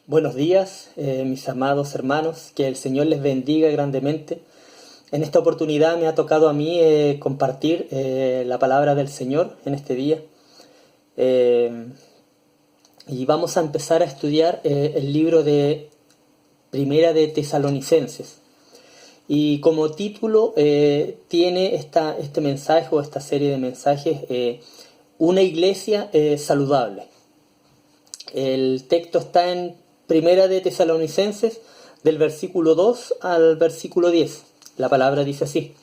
Buenos días, mis amados hermanos, que el Señor les bendiga grandemente. En esta oportunidad me ha tocado a mí compartir la palabra del Señor en este día. Eh, y vamos a empezar a estudiar el libro de Primera de Tesalonicenses. Y como título tiene este mensaje o esta serie de mensajes, una iglesia saludable. El texto está en Primera de Tesalonicenses, del versículo 2 al versículo 10. La palabra dice así: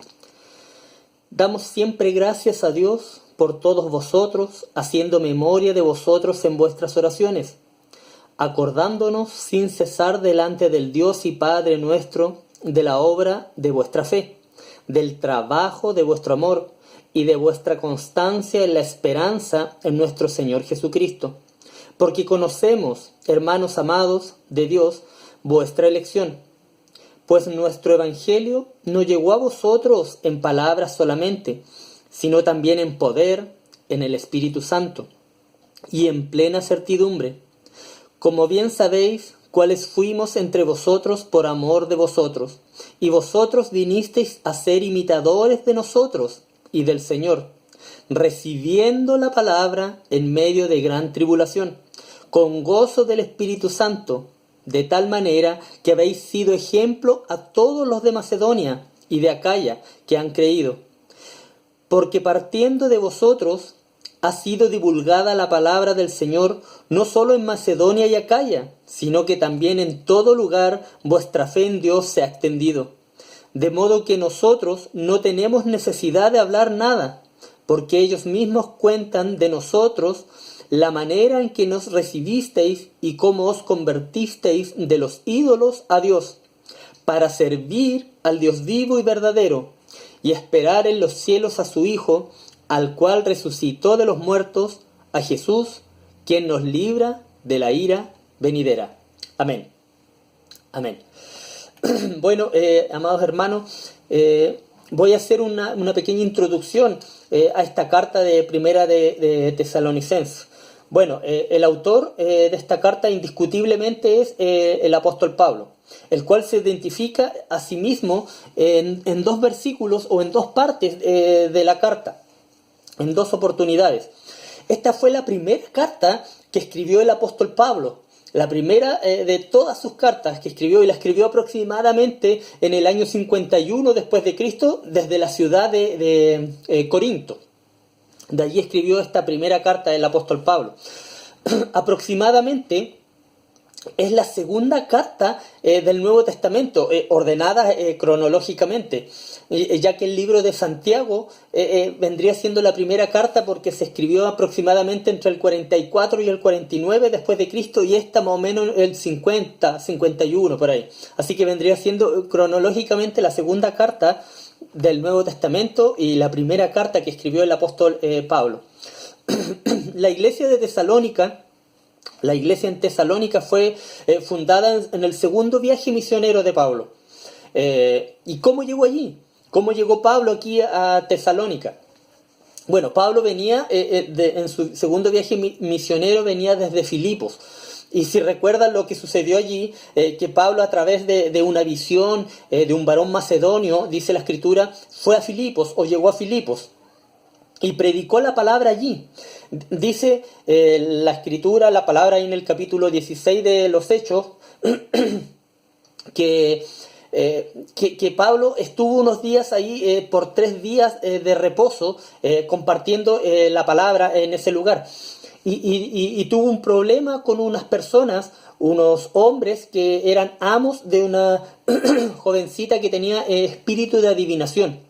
Damos siempre gracias a Dios por todos vosotros, haciendo memoria de vosotros en vuestras oraciones, acordándonos sin cesar delante del Dios y Padre nuestro de la obra de vuestra fe, del trabajo de vuestro amor y de vuestra constancia en la esperanza en nuestro Señor Jesucristo. Porque conocemos, hermanos amados de Dios, vuestra elección. Pues nuestro Evangelio no llegó a vosotros en palabras solamente, sino también en poder, en el Espíritu Santo, y en plena certidumbre. Como bien sabéis, cuáles fuimos entre vosotros por amor de vosotros, y vosotros vinisteis a ser imitadores de nosotros y del Señor, recibiendo la palabra en medio de gran tribulación, con gozo del Espíritu Santo, de tal manera que habéis sido ejemplo a todos los de Macedonia y de Acaya que han creído. Porque partiendo de vosotros ha sido divulgada la palabra del Señor, no solo en Macedonia y Acaya, sino que también en todo lugar vuestra fe en Dios se ha extendido. De modo que nosotros no tenemos necesidad de hablar nada, porque ellos mismos cuentan de nosotros la manera en que nos recibisteis y cómo os convertisteis de los ídolos a Dios, para servir al Dios vivo y verdadero, y esperar en los cielos a su Hijo, al cual resucitó de los muertos, a Jesús, quien nos libra de la ira venidera. Amén. Amén. Bueno, amados hermanos, voy a hacer una pequeña introducción a esta carta de Primera de Tesalonicenses. Bueno, el autor de esta carta indiscutiblemente es el apóstol Pablo, el cual se identifica a sí mismo en dos versículos o en dos partes de la carta, en dos oportunidades. Esta fue la primera carta que escribió el apóstol Pablo, la primera de todas sus cartas que escribió, y la escribió aproximadamente en el año 51 después de Cristo, desde la ciudad de Corinto. De allí escribió esta primera carta del apóstol Pablo. Aproximadamente es la segunda carta del Nuevo Testamento, ordenada cronológicamente, ya que el libro de Santiago vendría siendo la primera carta porque se escribió aproximadamente entre el 44 y el 49 después de Cristo, y esta más o menos el 50, 51 por ahí. Así que vendría siendo cronológicamente la segunda carta del Nuevo Testamento y la primera carta que escribió el apóstol Pablo. La iglesia de Tesalónica, la iglesia en Tesalónica fue fundada en el segundo viaje misionero de Pablo. ¿Y cómo llegó allí? ¿Cómo llegó Pablo aquí a Tesalónica? Bueno, Pablo venía, en su segundo viaje misionero, venía desde Filipos. Y si recuerdan lo que sucedió allí, que Pablo, a través de una visión de un varón macedonio, dice la Escritura, fue a Filipos o llegó a Filipos y predicó la palabra allí. Dice la Escritura, la palabra en el capítulo 16 de los Hechos, que Pablo estuvo unos días ahí por 3 días de reposo compartiendo la palabra en ese lugar. Y tuvo un problema con unas personas, unos hombres que eran amos de una jovencita que tenía espíritu de adivinación,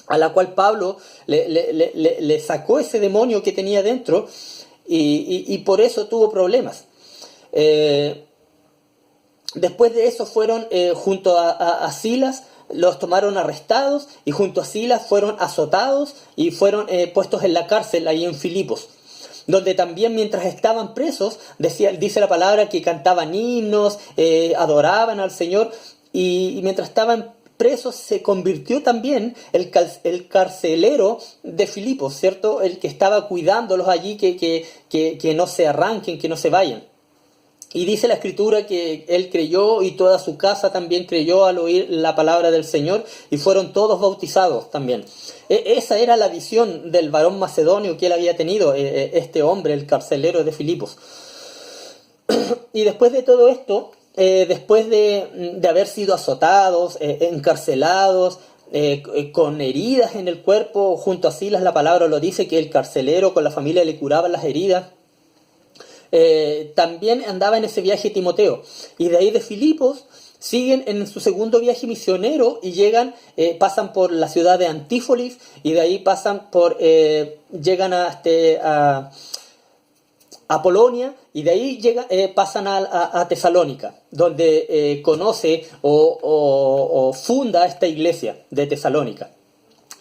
a la cual Pablo le sacó ese demonio que tenía dentro, y por eso tuvo problemas. Después de eso fueron junto a Silas, los tomaron arrestados, y junto a Silas fueron azotados y fueron puestos en la cárcel ahí en Filipos, donde también, mientras estaban presos, dice la palabra que cantaban himnos, adoraban al Señor, y mientras estaban presos se convirtió también el carcelero de Filipos, ¿cierto? El que estaba cuidándolos allí, que no se arranquen, que no se vayan. Y dice la Escritura que él creyó y toda su casa también creyó al oír la palabra del Señor y fueron todos bautizados también. Esa era la visión del varón macedonio que él había tenido, este hombre, el carcelero de Filipos. Y después de todo esto, después de haber sido azotados, encarcelados, con heridas en el cuerpo, junto a Silas la palabra lo dice que el carcelero con la familia le curaban las heridas. También andaba en ese viaje Timoteo. Y de ahí de Filipos siguen en su segundo viaje misionero y llegan, pasan por la ciudad de Antífolis y de ahí llegan a Polonia y de ahí pasan a Tesalónica, donde conoce o funda esta iglesia de Tesalónica.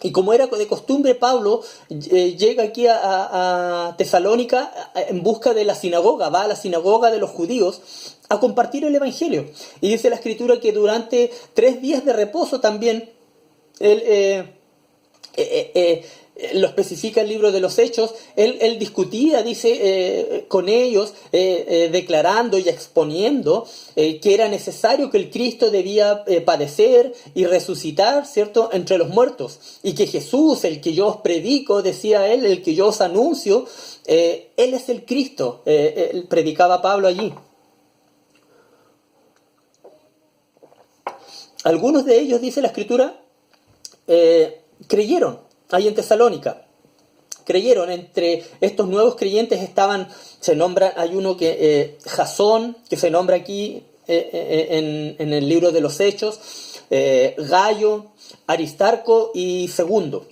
Y como era de costumbre, Pablo llega aquí a Tesalónica en busca de la sinagoga, va a la sinagoga de los judíos a compartir el evangelio. Y dice la Escritura que durante 3 días de reposo también él lo especifica el libro de los Hechos, él discutía, dice, con ellos, declarando y exponiendo que era necesario que el Cristo debía padecer y resucitar, ¿cierto?, entre los muertos, y que Jesús, el que yo os predico, decía él, el que yo os anuncio, él es el Cristo, predicaba Pablo allí. Algunos de ellos, dice la Escritura, creyeron ahí en Tesalónica. Creyeron. Entre estos nuevos creyentes hay uno que Jasón, que se nombra aquí en el libro de los Hechos, Gayo, Aristarco y Segundo.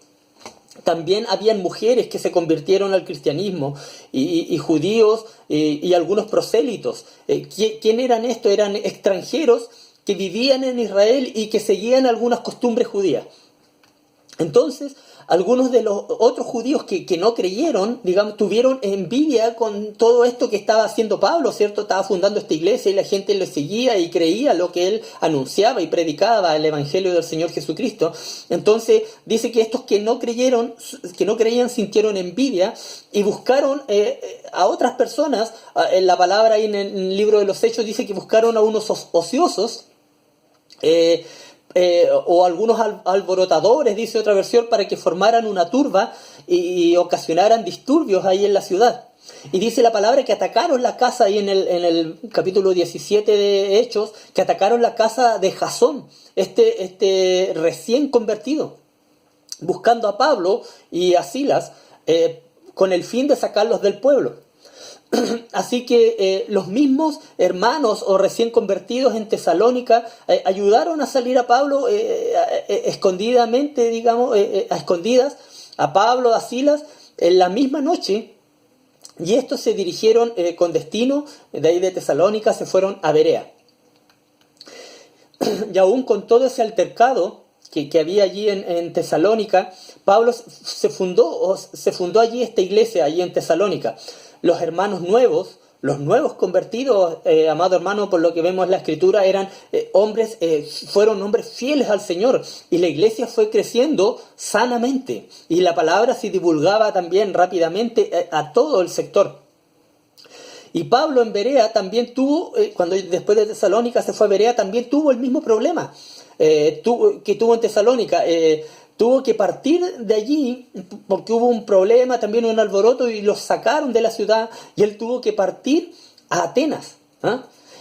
También habían mujeres que se convirtieron al cristianismo y judíos y algunos prosélitos. ¿Quién eran estos? Eran extranjeros que vivían en Israel y que seguían algunas costumbres judías. Entonces, algunos de los otros judíos que no creyeron, digamos, tuvieron envidia con todo esto que estaba haciendo Pablo, ¿cierto? Estaba fundando esta iglesia y la gente le seguía y creía lo que él anunciaba y predicaba, el evangelio del Señor Jesucristo. Entonces, dice que estos que no creyeran, sintieron envidia y buscaron a otras personas. En la palabra ahí en el libro de los Hechos dice que buscaron a unos ociosos, o algunos alborotadores, dice otra versión, para que formaran una turba y ocasionaran disturbios ahí en la ciudad. Y dice la palabra que atacaron la casa, ahí en el capítulo 17 de Hechos, que atacaron la casa de Jasón, este recién convertido, buscando a Pablo y a Silas con el fin de sacarlos del pueblo. Así que los mismos hermanos o recién convertidos en Tesalónica ayudaron a salir a Pablo escondidamente, digamos, a escondidas, a Pablo, a Silas, en la misma noche, y estos se dirigieron con destino, de ahí de Tesalónica se fueron a Berea. Y aún con todo ese altercado que había allí en Tesalónica, Pablo se fundó allí esta iglesia, allí en Tesalónica. Los hermanos nuevos, los nuevos convertidos, amado hermano, por lo que vemos en la Escritura, fueron hombres fieles al Señor, y la iglesia fue creciendo sanamente, y la palabra se divulgaba también rápidamente a todo el sector. Y Pablo en Berea también tuvo, cuando después de Tesalónica se fue a Berea, también tuvo el mismo problema que tuvo en Tesalónica. Tuvo que partir de allí porque hubo un problema, también un alboroto, y los sacaron de la ciudad, y él tuvo que partir a Atenas.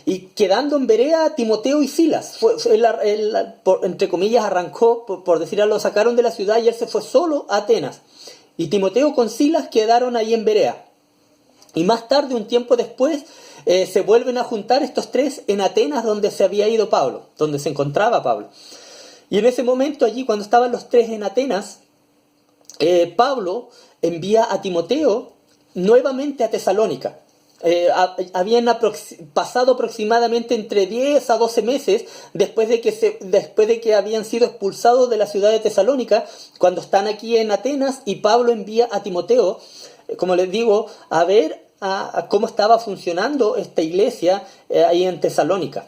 Y quedando en Berea, Timoteo y Silas, entre comillas, arrancó, por decir algo, lo sacaron de la ciudad y él se fue solo a Atenas. Y Timoteo con Silas quedaron ahí en Berea. Y más tarde, un tiempo después, se vuelven a juntar estos tres en Atenas, donde se había ido Pablo, donde se encontraba Pablo. Y en ese momento allí, cuando estaban los tres en Atenas, Pablo envía a Timoteo nuevamente a Tesalónica. Habían pasado aproximadamente entre 10 a 12 meses después de que habían sido expulsados de la ciudad de Tesalónica, cuando están aquí en Atenas, y Pablo envía a Timoteo, como les digo, a ver cómo estaba funcionando esta iglesia ahí en Tesalónica.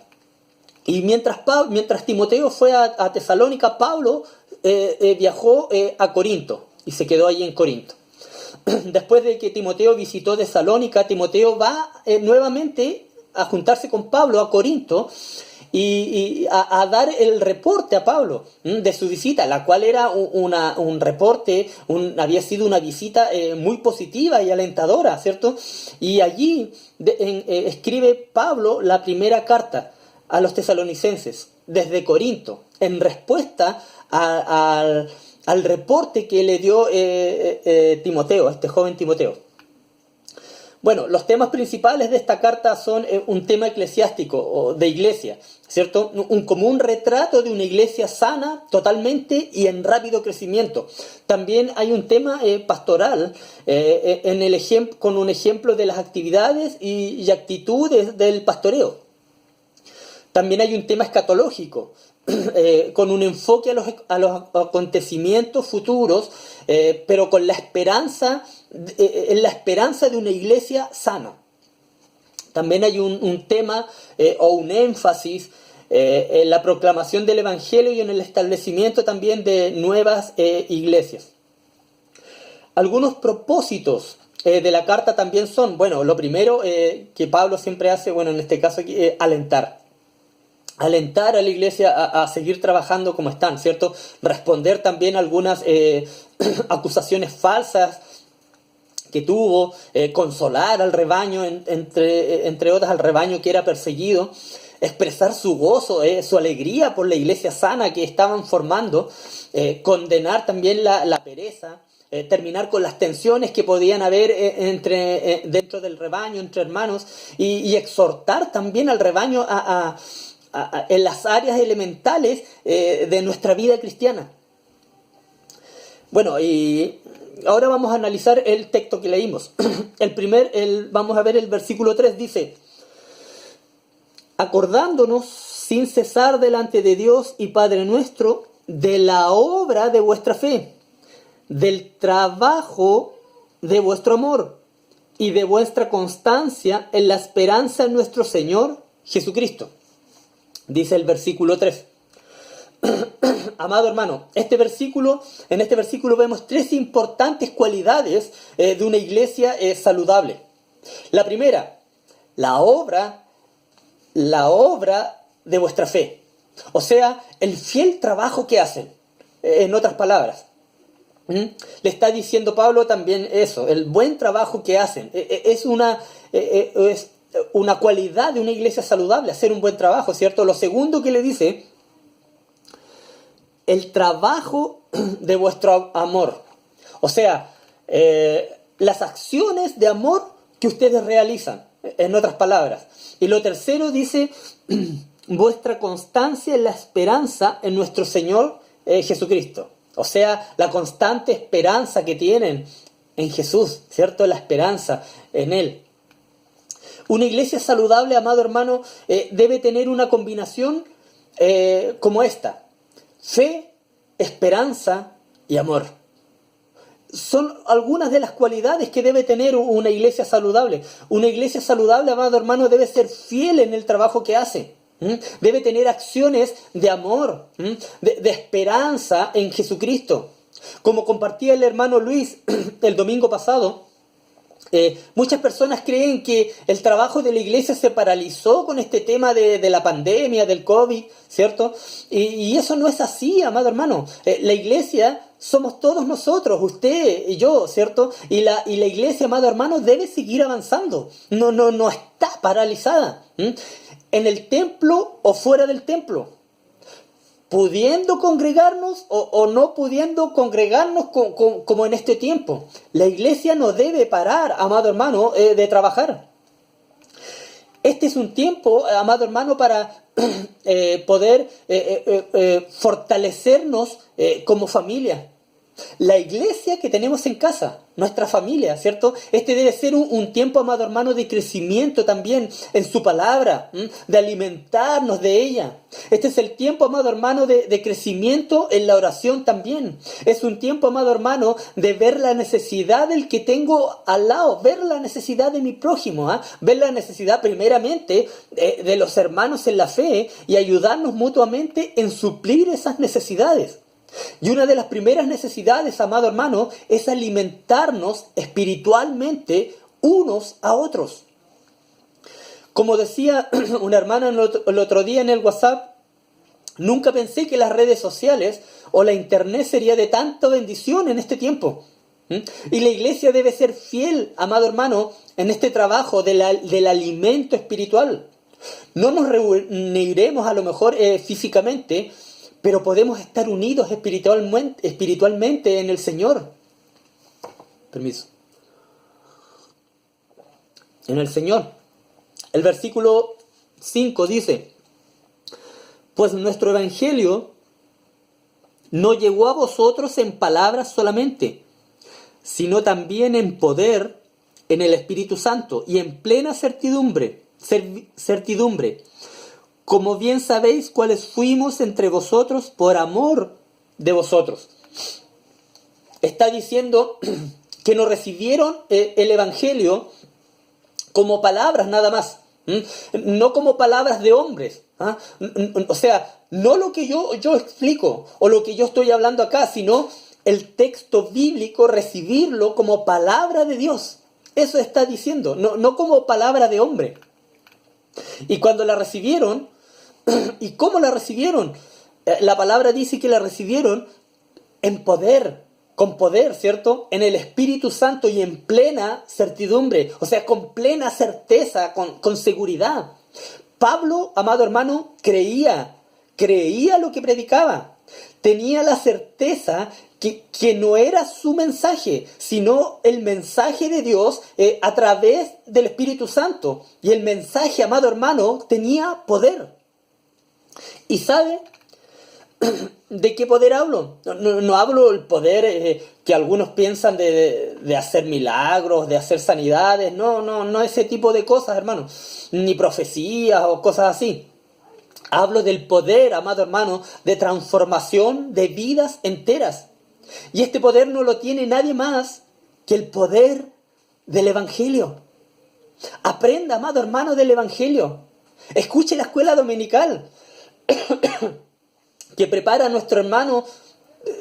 Y mientras Timoteo fue a Tesalónica, Pablo viajó a Corinto y se quedó allí en Corinto. Después de que Timoteo visitó Tesalónica, Timoteo va nuevamente a juntarse con Pablo a Corinto y a dar el reporte a Pablo de su visita, la cual era un reporte, había sido una visita muy positiva y alentadora, ¿cierto? Y allí escribe Pablo la primera carta a los tesalonicenses desde Corinto, en respuesta al reporte que le dio Timoteo, este joven Timoteo. Bueno, los temas principales de esta carta son un tema eclesiástico o de iglesia, ¿cierto? Un común retrato de una iglesia sana totalmente y en rápido crecimiento. También hay un tema pastoral con un ejemplo de las actividades y actitudes del pastoreo. También hay un tema escatológico, con un enfoque a los acontecimientos futuros, pero con la esperanza, en la esperanza de una iglesia sana. También hay un tema o un énfasis en la proclamación del Evangelio y en el establecimiento también de nuevas iglesias. Algunos propósitos de la carta también son, bueno, lo primero que Pablo siempre hace, bueno, en este caso alentar a la iglesia a seguir trabajando como están, ¿cierto? Responder también a algunas acusaciones falsas que tuvo, consolar al rebaño, entre otras al rebaño que era perseguido, expresar su gozo, su alegría por la iglesia sana que estaban formando, condenar también la pereza, terminar con las tensiones que podían haber dentro del rebaño, entre hermanos, y exhortar también al rebaño en las áreas elementales de nuestra vida cristiana. Bueno, y ahora vamos a analizar el texto que leímos. Vamos a ver el versículo 3, dice: acordándonos sin cesar delante de Dios y Padre nuestro de la obra de vuestra fe, del trabajo de vuestro amor y de vuestra constancia en la esperanza en nuestro Señor Jesucristo. Dice el versículo 3. Amado hermano, en este versículo vemos tres importantes cualidades de una iglesia saludable. La primera, la obra de vuestra fe. O sea, el fiel trabajo que hacen. En otras palabras, le está diciendo Pablo también eso, el buen trabajo que hacen. Es una cualidad de una iglesia saludable, hacer un buen trabajo, ¿cierto? Lo segundo que le dice, el trabajo de vuestro amor. O sea, las acciones de amor que ustedes realizan, en otras palabras. Y lo tercero dice, vuestra constancia en la esperanza en nuestro Señor Jesucristo. O sea, la constante esperanza que tienen en Jesús, ¿cierto? La esperanza en Él. Una iglesia saludable, amado hermano, debe tener una combinación como esta: fe, esperanza y amor. Son algunas de las cualidades que debe tener una iglesia saludable. Una iglesia saludable, amado hermano, debe ser fiel en el trabajo que hace. Debe tener acciones de amor, de esperanza en Jesucristo. Como compartía el hermano Luis el domingo pasado, muchas personas creen que el trabajo de la iglesia se paralizó con este tema de la pandemia, del COVID, ¿cierto? Y eso no es así, amado hermano. La iglesia somos todos nosotros, usted y yo, ¿cierto? Y la iglesia, amado hermano, debe seguir avanzando. No está paralizada. En el templo o fuera del templo. Pudiendo congregarnos o no pudiendo congregarnos como en este tiempo. La iglesia no debe parar, amado hermano, de trabajar. Este es un tiempo, amado hermano, para poder fortalecernos como familia. La iglesia que tenemos en casa, nuestra familia, ¿cierto? Este debe ser un tiempo, amado hermano, de crecimiento también en su palabra, de alimentarnos de ella. Este es el tiempo, amado hermano, de crecimiento en la oración también. Es un tiempo, amado hermano, de ver la necesidad del que tengo al lado, ver la necesidad de mi prójimo, ver la necesidad primeramente de los hermanos en la fe y ayudarnos mutuamente en suplir esas necesidades. Y una de las primeras necesidades, amado hermano, es alimentarnos espiritualmente unos a otros. Como decía una hermana el otro día en el WhatsApp, nunca pensé que las redes sociales o la internet sería de tanta bendición en este tiempo. Y la iglesia debe ser fiel, amado hermano, en este trabajo del alimento espiritual. No nos reuniremos a lo mejor físicamente, pero podemos estar unidos espiritualmente en el Señor. Permiso. En el Señor. El versículo 5 dice: pues nuestro evangelio no llegó a vosotros en palabras solamente, sino también en poder, en el Espíritu Santo y en plena certidumbre, como bien sabéis cuáles fuimos entre vosotros por amor de vosotros. Está diciendo que no recibieron el evangelio como palabras nada más, no como palabras de hombres. O sea, no lo que yo explico o lo que yo estoy hablando acá, sino el texto bíblico, recibirlo como palabra de Dios. Eso está diciendo, no como palabra de hombre. Y cuando la recibieron, ¿y cómo la recibieron? La palabra dice que la recibieron en poder, con poder, ¿cierto? En el Espíritu Santo y en plena certidumbre, o sea, con plena certeza, con seguridad. Pablo, amado hermano, creía lo que predicaba. Tenía la certeza que no era su mensaje, sino el mensaje de Dios a través del Espíritu Santo. Y el mensaje, amado hermano, tenía poder. ¿Y sabe de qué poder hablo? No hablo del poder que algunos piensan de hacer milagros, de hacer sanidades. No ese tipo de cosas, hermano. Ni profecías o cosas así. Hablo del poder, amado hermano, de transformación de vidas enteras. Y este poder no lo tiene nadie más que el poder del Evangelio. Aprenda, amado hermano, del Evangelio. Escuche la escuela dominical que prepara nuestro hermano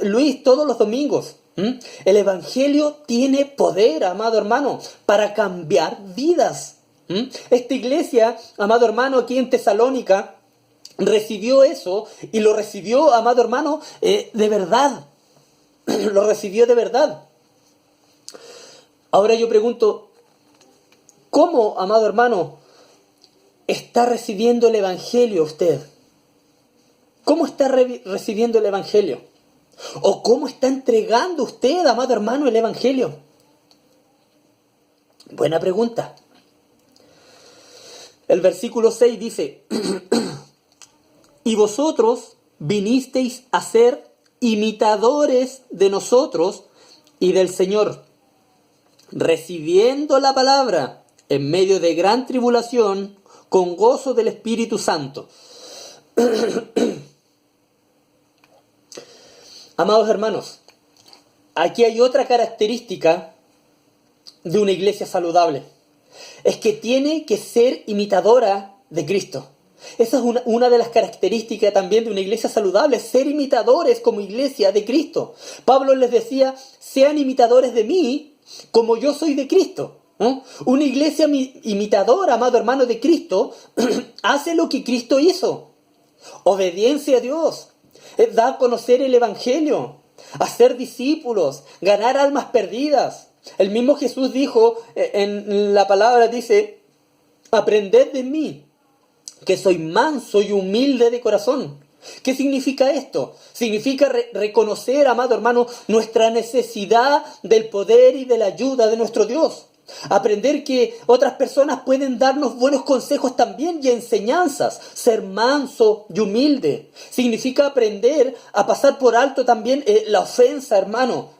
Luis todos los domingos. El Evangelio tiene poder, amado hermano, para cambiar vidas. Esta iglesia, amado hermano, aquí en Tesalónica, recibió eso y lo recibió, amado hermano, de verdad. Lo recibió de verdad. Ahora yo pregunto, ¿cómo, amado hermano, está recibiendo el Evangelio usted? ¿Cómo está recibiendo el Evangelio? ¿O cómo está entregando usted, amado hermano, el Evangelio? Buena pregunta. El versículo 6 dice: y vosotros vinisteis a ser imitadores de nosotros y del Señor, recibiendo la palabra en medio de gran tribulación, con gozo del Espíritu Santo. Amados hermanos, aquí hay otra característica de una iglesia saludable. Es que tiene que ser imitadora de Cristo. Esa es una de las características también de una iglesia saludable, ser imitadores como iglesia de Cristo. Pablo les decía, sean imitadores de mí como yo soy de Cristo. Una iglesia imitadora, amado hermano, de Cristo, hace lo que Cristo hizo. Obediencia a Dios, da a conocer el Evangelio, hacer discípulos, ganar almas perdidas. El mismo Jesús dijo en la palabra, dice, aprended de mí, que soy manso y humilde de corazón. ¿Qué significa esto? Significa reconocer, amado hermano, nuestra necesidad del poder y de la ayuda de nuestro Dios. Aprender que otras personas pueden darnos buenos consejos también y enseñanzas. Ser manso y humilde significa aprender a pasar por alto también la ofensa, hermano.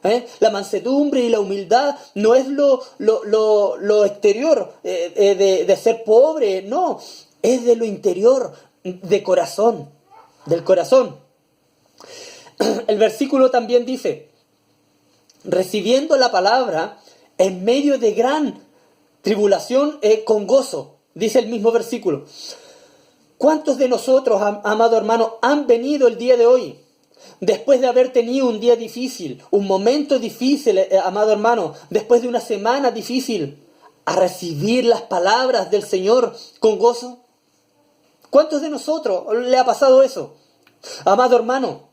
La mansedumbre y la humildad no es lo exterior de ser pobre, no. Es de lo interior, de corazón, del corazón. El versículo también dice, recibiendo la palabra en medio de gran tribulación con gozo, dice el mismo versículo. ¿Cuántos de nosotros, amado hermano, han venido el día de hoy, después de haber tenido un día difícil, un momento difícil, amado hermano, después de una semana difícil, a recibir las palabras del Señor con gozo? ¿Cuántos de nosotros le ha pasado eso? Amado hermano,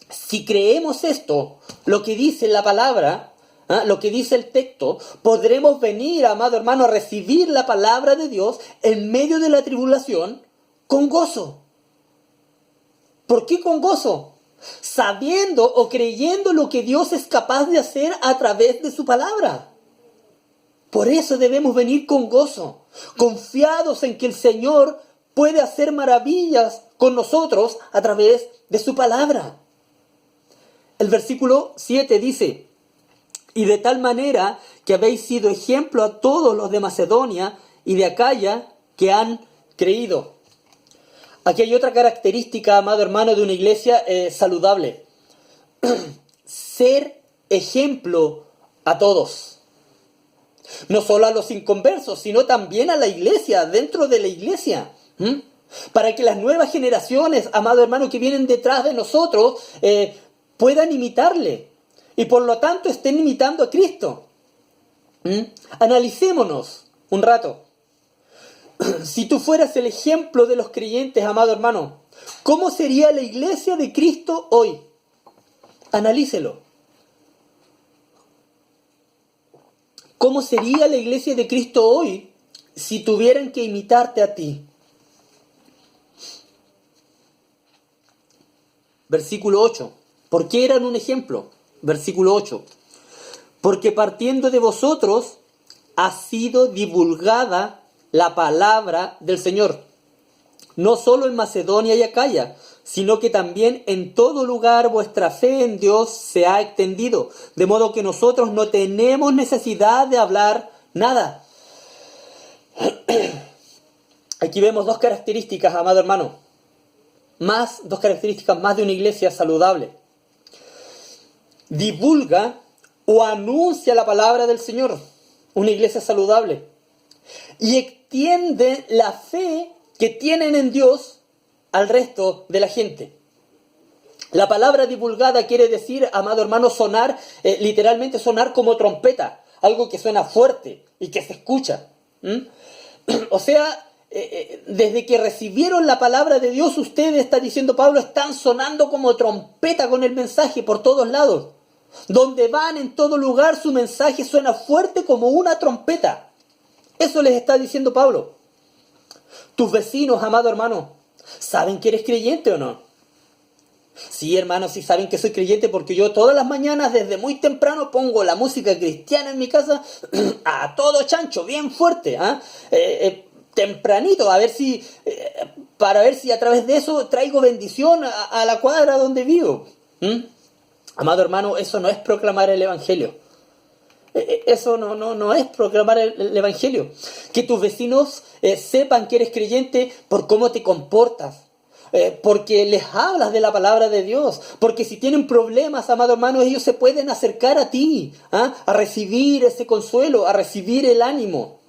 si creemos esto, lo que dice la palabra, lo que dice el texto, podremos venir, amado hermano, a recibir la palabra de Dios en medio de la tribulación con gozo. ¿Por qué con gozo? Sabiendo o creyendo lo que Dios es capaz de hacer a través de su palabra. Por eso debemos venir con gozo, confiados en que el Señor puede hacer maravillas con nosotros a través de su palabra. El versículo 7 dice: y de tal manera que habéis sido ejemplo a todos los de Macedonia y de Acaya que han creído. Aquí hay otra característica, amado hermano, de una iglesia saludable. Ser ejemplo a todos. No solo a los inconversos, sino también a la iglesia, dentro de la iglesia. Para que las nuevas generaciones, amado hermano, que vienen detrás de nosotros, puedan imitarle. Y por lo tanto estén imitando a Cristo. Analicémonos un rato. Si tú fueras el ejemplo de los creyentes, amado hermano, ¿cómo sería la iglesia de Cristo hoy? Analícelo. ¿Cómo sería la iglesia de Cristo hoy si tuvieran que imitarte a ti? Versículo 8. ¿Por qué eran un ejemplo? Versículo 8. Porque partiendo de vosotros ha sido divulgada la palabra del Señor, no solo en Macedonia y Acaya, sino que también en todo lugar vuestra fe en Dios se ha extendido, de modo que nosotros no tenemos necesidad de hablar nada. Aquí vemos dos características, amado hermano, dos características más de una iglesia saludable. Divulga o anuncia la palabra del Señor, una iglesia saludable, y extiende la fe que tienen en Dios al resto de la gente. La palabra divulgada quiere decir, amado hermano, sonar, literalmente sonar como trompeta, algo que suena fuerte y que se escucha. O sea, desde que recibieron la palabra de Dios, ustedes, está diciendo Pablo, están sonando como trompeta con el mensaje por todos lados. Donde van, en todo lugar, su mensaje suena fuerte como una trompeta. Eso les está diciendo Pablo. Tus vecinos, amado hermano, ¿saben que eres creyente o no? Sí, hermano, sí saben que soy creyente porque yo todas las mañanas desde muy temprano pongo la música cristiana en mi casa a todo chancho, bien fuerte, tempranito, para ver si a través de eso traigo bendición a la cuadra donde vivo. Amado hermano, eso no es proclamar el Evangelio. Eso no es proclamar el Evangelio. Que tus vecinos sepan que eres creyente por cómo te comportas, porque les hablas de la palabra de Dios, porque si tienen problemas, amado hermano, ellos se pueden acercar a ti, a recibir ese consuelo, a recibir el ánimo.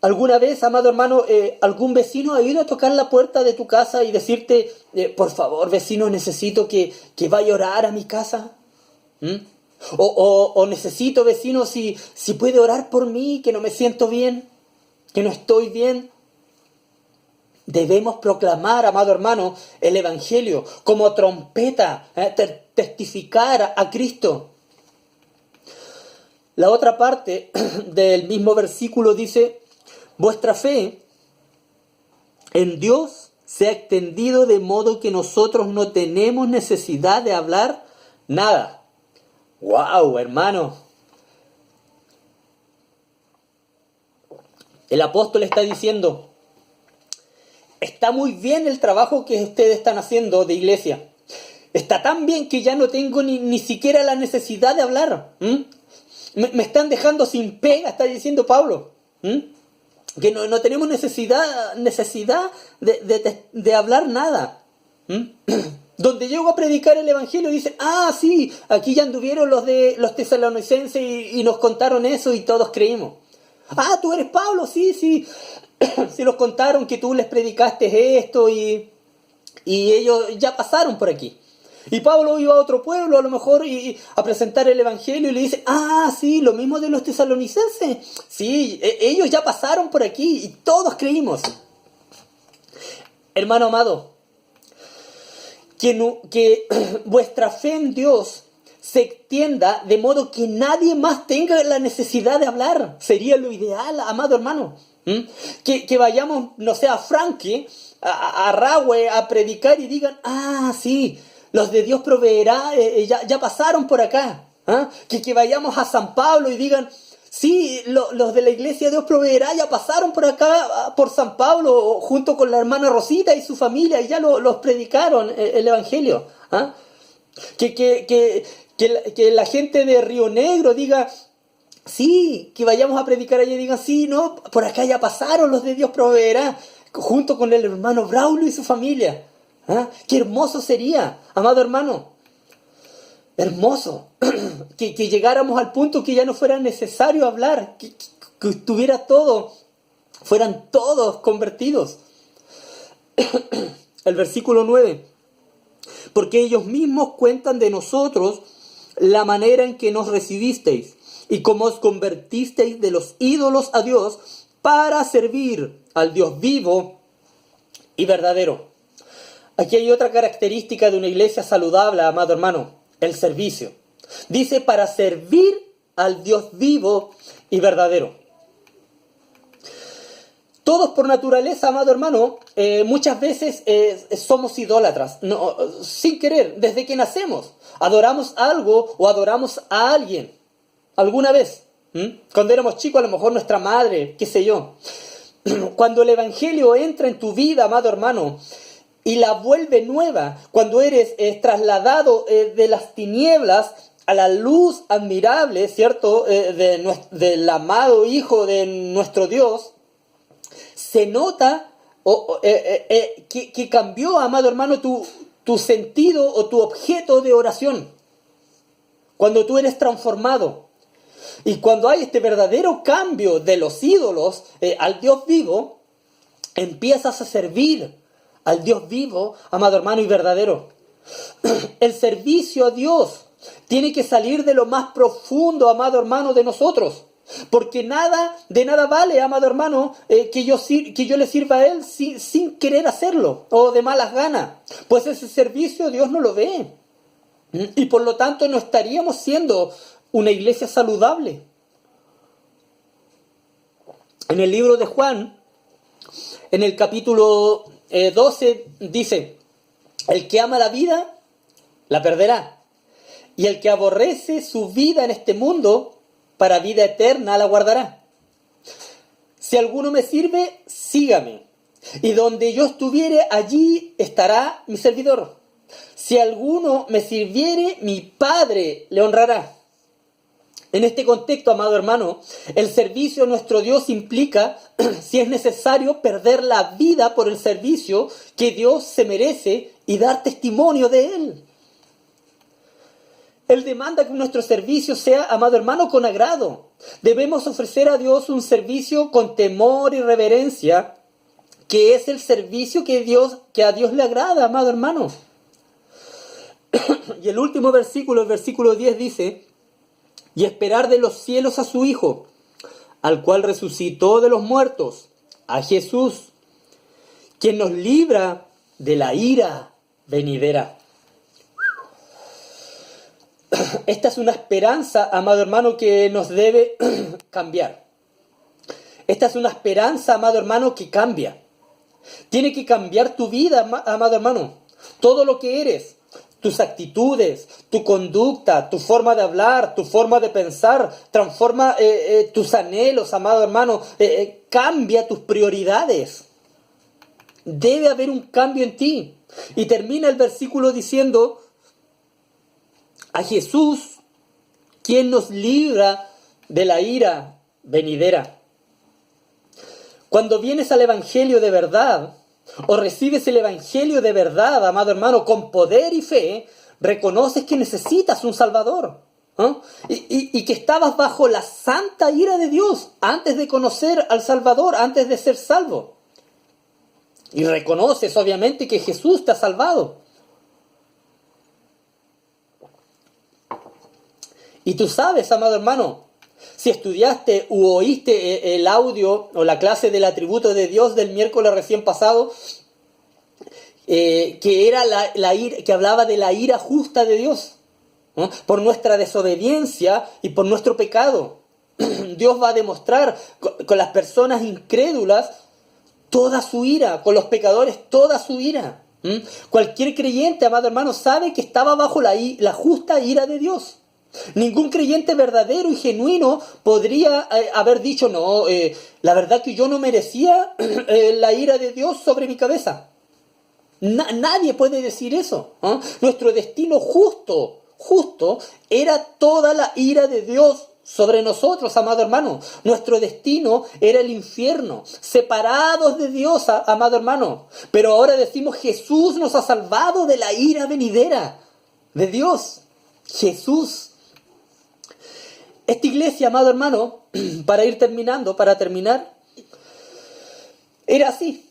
¿Alguna vez, amado hermano, algún vecino ha ido a tocar la puerta de tu casa y decirte, por favor, vecino, necesito que vaya a orar a mi casa? O necesito, vecino, si puede orar por mí, que no me siento bien, que no estoy bien. Debemos proclamar, amado hermano, el Evangelio como trompeta, testificar a Cristo. La otra parte del mismo versículo dice: vuestra fe en Dios se ha extendido de modo que nosotros no tenemos necesidad de hablar nada. ¡Wow, hermano! El apóstol está diciendo, está muy bien el trabajo que ustedes están haciendo de iglesia. Está tan bien que ya no tengo ni siquiera la necesidad de hablar. Me están dejando sin pega, está diciendo Pablo. Que no tenemos necesidad de hablar nada. Donde llego a predicar el Evangelio dicen, sí, aquí ya anduvieron los tesalonicenses y nos contaron eso y todos creímos. Tú eres Pablo, sí, sí los contaron que tú les predicaste esto y ellos ya pasaron por aquí. Y Pablo iba a otro pueblo a lo mejor y a presentar el evangelio y le dice, sí, lo mismo de los tesalonicenses. Sí, ellos ya pasaron por aquí y todos creímos. Hermano amado, que vuestra fe en Dios se extienda de modo que nadie más tenga la necesidad de hablar. Sería lo ideal, amado hermano. Que vayamos, no sé, a Frankie, a Rahue, a predicar y digan, sí, los de Dios proveerá, ya pasaron por acá. Que vayamos a San Pablo y digan, sí, los de la iglesia Dios proveerá, ya pasaron por acá, por San Pablo, junto con la hermana Rosita y su familia, y ya los predicaron el evangelio. Que la gente de Río Negro diga, sí, que vayamos a predicar allí y digan, sí, no, por acá ya pasaron, los de Dios proveerá, junto con el hermano Braulio y su familia. Qué hermoso sería, amado hermano. Hermoso. que llegáramos al punto que ya no fuera necesario hablar, que estuviera todo, fueran todos convertidos. El versículo 9. Porque ellos mismos cuentan de nosotros la manera en que nos recibisteis y cómo os convertisteis de los ídolos a Dios para servir al Dios vivo y verdadero. Aquí hay otra característica de una iglesia saludable, amado hermano, el servicio. Dice para servir al Dios vivo y verdadero. Todos por naturaleza, amado hermano, muchas veces somos idólatras, sin querer, desde que nacemos. Adoramos algo o adoramos a alguien, alguna vez. Cuando éramos chicos, a lo mejor nuestra madre, qué sé yo. Cuando el evangelio entra en tu vida, amado hermano, y la vuelve nueva, cuando eres trasladado de las tinieblas a la luz admirable, ¿cierto?, del amado Hijo de nuestro Dios, se nota que cambió, amado hermano, tu sentido o tu objeto de oración. Cuando tú eres transformado. Y cuando hay este verdadero cambio de los ídolos al Dios vivo, empiezas a servir al Dios vivo, amado hermano, y verdadero. El servicio a Dios tiene que salir de lo más profundo, amado hermano, de nosotros. Porque de nada vale, amado hermano, que yo le sirva a Él sin querer hacerlo o de malas ganas. Pues ese servicio Dios no lo ve. Y por lo tanto no estaríamos siendo una iglesia saludable. En el libro de Juan, en el capítulo 12, dice, el que ama la vida, la perderá. Y el que aborrece su vida en este mundo, para vida eterna la guardará. Si alguno me sirve, sígame. Y donde yo estuviere, allí estará mi servidor. Si alguno me sirviere, mi Padre le honrará. En este contexto, amado hermano, el servicio a nuestro Dios implica, si es necesario, perder la vida por el servicio que Dios se merece y dar testimonio de Él. Él demanda que nuestro servicio sea, amado hermano, con agrado. Debemos ofrecer a Dios un servicio con temor y reverencia, que es el servicio que a Dios le agrada, amado hermano. Y el último versículo, el versículo 10 dice, y esperar de los cielos a su Hijo, al cual resucitó de los muertos, a Jesús, quien nos libra de la ira venidera. Esta es una esperanza, amado hermano, que nos debe cambiar. Esta es una esperanza, amado hermano, que cambia. Tiene que cambiar tu vida, amado hermano. Todo lo que eres, tus actitudes, tu conducta, tu forma de hablar, tu forma de pensar, transforma tus anhelos, amado hermano. Cambia tus prioridades. Debe haber un cambio en ti. Y termina el versículo diciendo, a Jesús, quien nos libra de la ira venidera. Cuando vienes al Evangelio de verdad, o recibes el Evangelio de verdad, amado hermano, con poder y fe, reconoces que necesitas un Salvador. Y que estabas bajo la santa ira de Dios antes de conocer al Salvador, antes de ser salvo. Y reconoces, obviamente, que Jesús te ha salvado. Y tú sabes, amado hermano, si estudiaste u oíste el audio o la clase del atributo de Dios del miércoles recién pasado, que era la ira, que hablaba de la ira justa de Dios, ¿no? Por nuestra desobediencia y por nuestro pecado. Dios va a demostrar con las personas incrédulas toda su ira, con los pecadores toda su ira. Cualquier creyente, amado hermano, sabe que estaba bajo la justa ira de Dios. Ningún creyente verdadero y genuino podría haber dicho, no, la verdad que yo no merecía la ira de Dios sobre mi cabeza. Nadie puede decir eso. Nuestro destino justo era toda la ira de Dios sobre nosotros, amado hermano. Nuestro destino era el infierno, separados de Dios, amado hermano. Pero ahora decimos, Jesús nos ha salvado de la ira venidera de Dios. Jesús. Esta iglesia, amado hermano, para terminar, era así.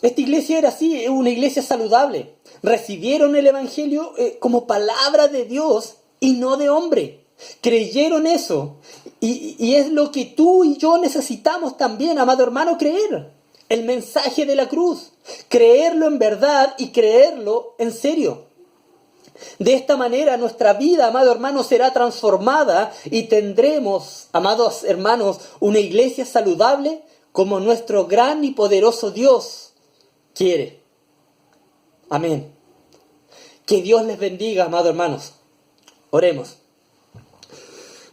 Esta iglesia era así, una iglesia saludable. Recibieron el Evangelio como palabra de Dios y no de hombre. Creyeron eso. Y es lo que tú y yo necesitamos también, amado hermano, creer. El mensaje de la cruz. Creerlo en verdad y creerlo en serio. De esta manera nuestra vida, amado hermano, será transformada y tendremos, amados hermanos, una iglesia saludable como nuestro gran y poderoso Dios quiere. Amén. Que Dios les bendiga, amados hermanos. Oremos.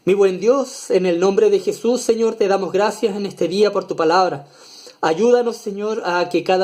Mi buen Dios, en el nombre de Jesús, Señor, te damos gracias en este día por tu palabra. Ayúdanos, Señor, a que cada